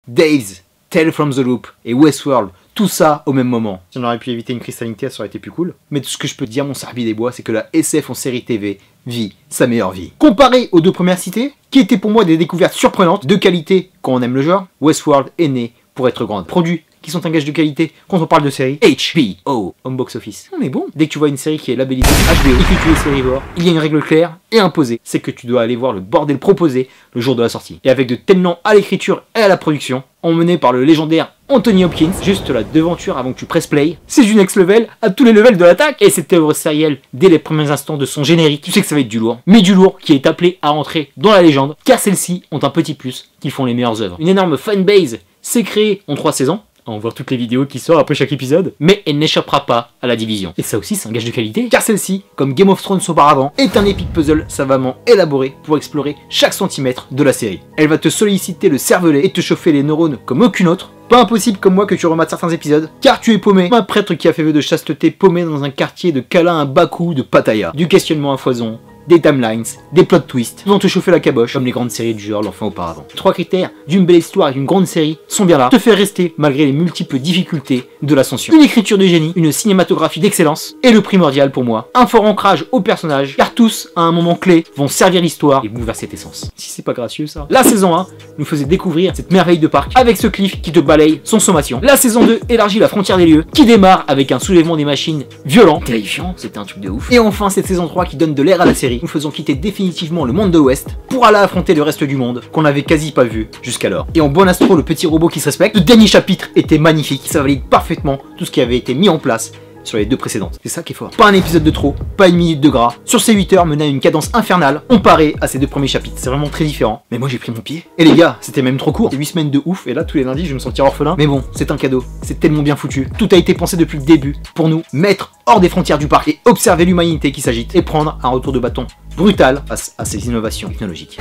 Days, Tale from the Loop et Westworld, tout ça au même moment. Si on aurait pu éviter une cristallinité, ça aurait été plus cool. Mais tout ce que je peux te dire, mon Sarbi des Bois, c'est que la SF en série TV vit sa meilleure vie. Comparé aux deux premières citées, qui étaient pour moi des découvertes surprenantes, de qualité quand on aime le genre, Westworld est né pour être grande. Produits qui sont un gage de qualité quand on parle de série HBO, home box office. On est bon. Dès que tu vois une série qui est labellisée HBO et que tu es sérivore, il y a une règle claire et imposée, c'est que tu dois aller voir le bordel proposé le jour de la sortie. Et avec de tels noms à l'écriture et à la production, emmené par le légendaire Anthony Hopkins, juste la devanture avant que tu presses play, c'est du next level à tous les levels de l'attaque. Et cette œuvre sérielle, dès les premiers instants de son générique, tu sais que ça va être du lourd. Mais du lourd qui est appelé à rentrer dans la légende, car celles-ci ont un petit plus qui font les meilleures œuvres. Une énorme fanbase s'est créée en 3 saisons, à en voir toutes les vidéos qui sortent après chaque épisode, mais elle n'échappera pas à la division. Et ça aussi c'est un gage de qualité, car celle-ci, comme Game of Thrones auparavant, est un épique puzzle savamment élaboré pour explorer chaque centimètre de la série. Elle va te solliciter le cervelet et te chauffer les neurones comme aucune autre. Pas impossible comme moi que tu remates certains épisodes, car tu es paumé, un prêtre qui a fait vœu de chasteté paumé dans un quartier de câlin à bas coût de Pattaya. Du questionnement à foison, des timelines, des plot twists, vont te chauffer la caboche, comme les grandes séries du genre l'enfant auparavant. 3 critères d'une belle histoire et d'une grande série sont bien là, te faire rester malgré les multiples difficultés de l'ascension. Une écriture de génie, une cinématographie d'excellence, et le primordial pour moi, un fort ancrage aux personnages, car tous, à un moment clé, vont servir l'histoire et bouleverser tes sens. Si c'est pas gracieux ça. La saison 1 nous faisait découvrir cette merveille de parc, avec ce cliff qui te balaye son sommation. La saison 2 élargit la frontière des lieux, qui démarre avec un soulèvement des machines violent, terrifiant, c'était un truc de ouf. Et enfin cette saison 3 qui donne de l'air à la série, nous faisons quitter définitivement le monde de l'Ouest pour aller affronter le reste du monde qu'on n'avait quasi pas vu jusqu'alors. Et en bon astro, le petit robot qui se respecte, le dernier chapitre était magnifique, ça valide parfaitement tout ce qui avait été mis en place sur les 2 précédentes. C'est ça qui est fort. Pas un épisode de trop, pas une minute de gras. Sur ces 8 heures mené à une cadence infernale, comparé à ces 2 premiers chapitres. C'est vraiment très différent. Mais moi j'ai pris mon pied. Et les gars, c'était même trop court. 8 semaines de ouf, et là tous les lundis je vais me sentir orphelin. Mais bon, c'est un cadeau. C'est tellement bien foutu. Tout a été pensé depuis le début pour nous mettre hors des frontières du parc et observer l'humanité qui s'agite et prendre un retour de bâton brutal face à ces innovations technologiques.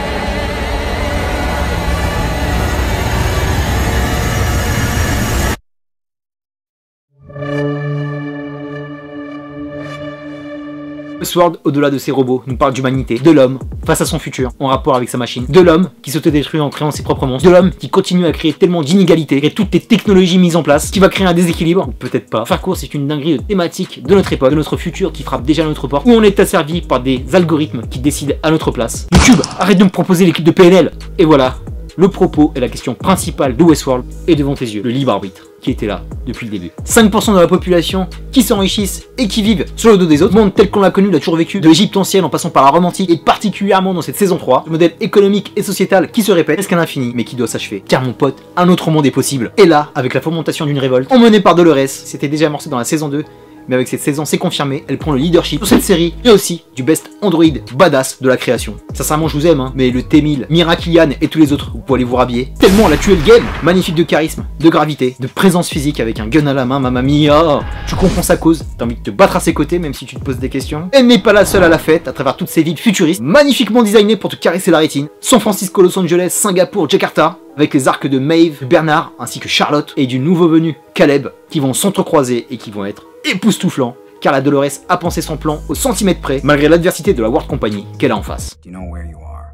Westworld, au-delà de ses robots, nous parle d'humanité, de l'homme face à son futur, en rapport avec sa machine, de l'homme qui s'autodétruit en créant ses propres monstres, de l'homme qui continue à créer tellement d'inégalités et toutes les technologies mises en place, qui va créer un déséquilibre, ou peut-être pas. Faire court, c'est une dinguerie de thématique de notre époque, de notre futur qui frappe déjà à notre porte, où on est asservi par des algorithmes qui décident à notre place. YouTube, arrête de me proposer l'équipe de PNL. Et voilà, le propos et la question principale de Westworld est devant tes yeux, le libre arbitre qui était là depuis le début. 5% de la population qui s'enrichissent et qui vivent sur le dos des autres. Le monde tel qu'on l'a connu l'a toujours vécu, de l'Égypte ancienne en passant par la Rome antique et particulièrement dans cette saison 3. Le modèle économique et sociétal qui se répète presque à l'infini mais qui doit s'achever. Car mon pote, un autre monde est possible. Et là, avec la fomentation d'une révolte, emmenée par Dolores, c'était déjà amorcé dans la saison 2, mais avec cette saison c'est confirmé, elle prend le leadership sur cette série et aussi du best Android badass de la création. Sincèrement je vous aime mais le T-1000, Miraculyan et tous les autres, vous pouvez aller vous rhabiller. Tellement elle a tué le game. Magnifique de charisme, de gravité, de présence physique avec un gun à la main, mamma mia. Tu comprends sa cause, t'as envie de te battre à ses côtés même si tu te poses des questions. Elle n'est pas la seule à la fête à travers toutes ces villes futuristes, magnifiquement designées pour te caresser la rétine. San Francisco, Los Angeles, Singapour, Jakarta, avec les arcs de Maeve, Bernard, ainsi que Charlotte, et du nouveau venu, Caleb, qui vont s'entrecroiser et qui vont être époustouflants, car la Dolores a pensé son plan au centimètre près, malgré l'adversité de la World Company qu'elle a en face. Do you know where you are?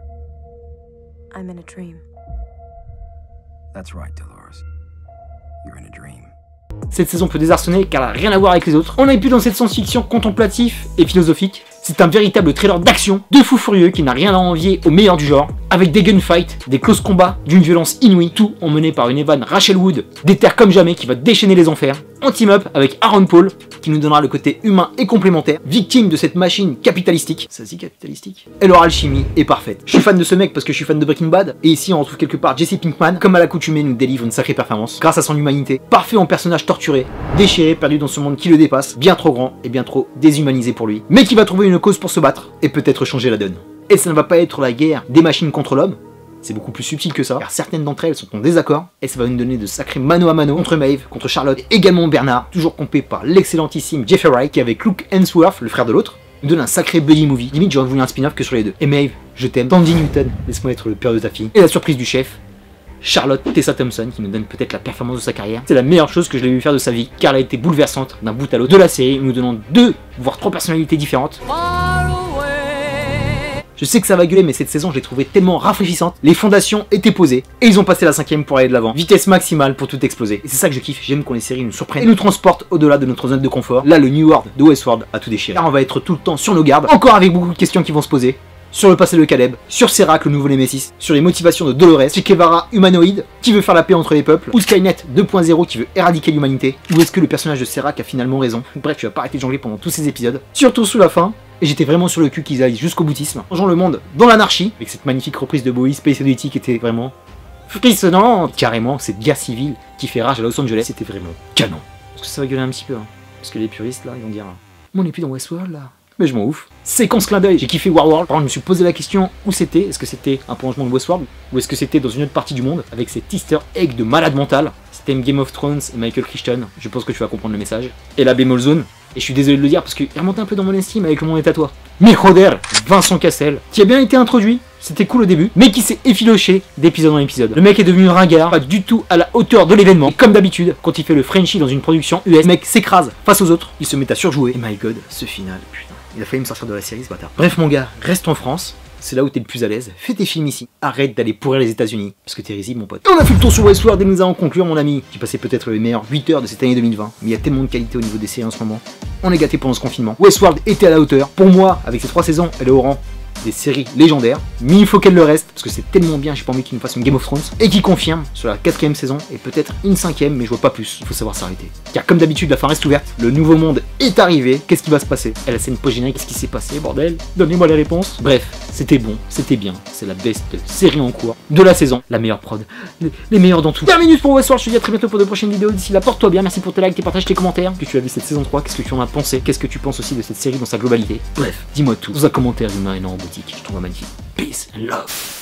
I'm in a dream. That's right, Dolores. You're in a dream. Cette saison peut désarçonner car elle n'a rien à voir avec les autres. On n'est plus dans cette science-fiction contemplatif et philosophique. C'est un véritable trailer d'action, de fou furieux qui n'a rien à envier au meilleur du genre, avec des gunfights, des close combats, d'une violence inouïe, tout emmené par une Evan Rachel Wood, déterre comme jamais qui va déchaîner les enfers, en team-up avec Aaron Paul, qui nous donnera le côté humain et complémentaire, victime de cette machine capitalistique. Ça dit capitalistique. Et leur alchimie est parfaite. Je suis fan de ce mec parce que je suis fan de Breaking Bad, et ici on retrouve quelque part Jesse Pinkman, comme à l'accoutumée nous délivre une sacrée performance, grâce à son humanité, parfait en personnage torturé, déchiré, perdu dans ce monde qui le dépasse, bien trop grand et bien trop déshumanisé pour lui, mais qui va trouver une cause pour se battre, et peut-être changer la donne. Et ça ne va pas être la guerre des machines contre l'homme, c'est beaucoup plus subtil que ça, car certaines d'entre elles sont en désaccord, et ça va nous donner de sacrés mano à mano contre Maeve, contre Charlotte, et également Bernard, toujours pompé par l'excellentissime Jeffrey Wright, qui avec Luke Hemsworth, le frère de l'autre, nous donne un sacré buddy movie. Limite j'aurais voulu un spin-off que sur les deux. Et Maeve, je t'aime. Tandy Newton, laisse-moi être le père de ta fille. Et la surprise du chef, Charlotte Tessa Thompson, qui nous donne peut-être la performance de sa carrière. C'est la meilleure chose que je l'ai vu faire de sa vie, car elle a été bouleversante d'un bout à l'autre de la série, nous donnant 2 voire 3 personnalités différentes. Je sais que ça va gueuler, mais cette saison, je l'ai trouvée tellement rafraîchissante. Les fondations étaient posées, et ils ont passé la 5ème pour aller de l'avant. Vitesse maximale pour tout exploser. Et c'est ça que je kiffe, j'aime quand les séries nous surprennent et nous transportent au-delà de notre zone de confort. Là, le New World de Westworld a tout déchiré. Là, on va être tout le temps sur nos gardes, encore avec beaucoup de questions qui vont se poser. Sur le passé de Caleb, sur Serac, le nouveau Nemesis, sur les motivations de Dolores, Che Guevara humanoïde, qui veut faire la paix entre les peuples, ou Skynet 2.0 qui veut éradiquer l'humanité, ou est-ce que le personnage de Serac a finalement raison? Bref, tu vas pas arrêter de jongler pendant tous ces épisodes, surtout sous la fin, et j'étais vraiment sur le cul qu'ils aillent jusqu'au boutisme, changeant le monde dans l'anarchie, avec cette magnifique reprise de Bowie, Space Oddity qui était vraiment frissonnante, carrément, cette guerre civile qui fait rage à Los Angeles, c'était vraiment canon. Parce que ça va gueuler un petit peu, hein, parce que les puristes là, ils vont dire, on n'est plus dans Westworld là. Mais je m'en ouf. Séquence clin d'œil, j'ai kiffé Warworld. Par contre, je me suis posé la question où c'était. Est-ce que c'était un prolongement de Westworld ou est-ce que c'était dans une autre partie du monde avec cet easter egg de malade mental. C'était Game of Thrones et Michael Crichton. Je pense que tu vas comprendre le message. Et la bémol zone. Et je suis désolé de le dire parce qu'il remonte un peu dans mon estime avec le monde est à toi. Mais Roder, Vincent Cassel, qui a bien été introduit. C'était cool au début, mais qui s'est effiloché d'épisode en épisode. Le mec est devenu ringard, pas du tout à la hauteur de l'événement. Et comme d'habitude, quand il fait le Frenchie dans une production US, le mec s'écrase face aux autres, il se met à surjouer. Et my god, ce final, putain. Il a failli me sortir de la série ce bâtard. Bref mon gars, reste en France, c'est là où t'es le plus à l'aise, fais tes films ici, arrête d'aller pourrir les États-Unis parce que t'es risible mon pote. On a fait le tour sur Westworld et nous allons conclure mon ami. J'ai passé peut-être les meilleures 8 heures de cette année 2020, mais il y a tellement de qualité au niveau des séries en ce moment. On est gâté pendant ce confinement. Westworld était à la hauteur. Pour moi, avec ces 3 saisons, elle est au rang des séries légendaires, mais il faut qu'elle le reste parce que c'est tellement bien, j'ai pas envie qu'il nous fasse une Game of Thrones et qui confirme sur la 4ème saison et peut-être une 5ème, mais je vois pas plus. Il faut savoir s'arrêter. Car comme d'habitude, la fin reste ouverte. Le nouveau monde est arrivé. Qu'est-ce qui va se passer? Elle a scène post-générique. Qu'est-ce qui s'est passé, bordel? Donnez-moi les réponses. Bref, c'était bon, c'était bien. C'est la best série en cours de la saison, la meilleure prod, les meilleurs dans tout. Terminus pour Westworld. Je te dis à très bientôt pour de prochaines vidéos. D'ici là, porte-toi bien. Merci pour tes likes, tes partages, tes commentaires. Que tu as vu cette saison 3, qu'est-ce que tu en as pensé? Qu'est-ce que tu penses aussi de cette série dans sa globalité? Bref, dis-moi tout dans un commentaire humain et non robotique. Je trouve magnifique. Peace and love.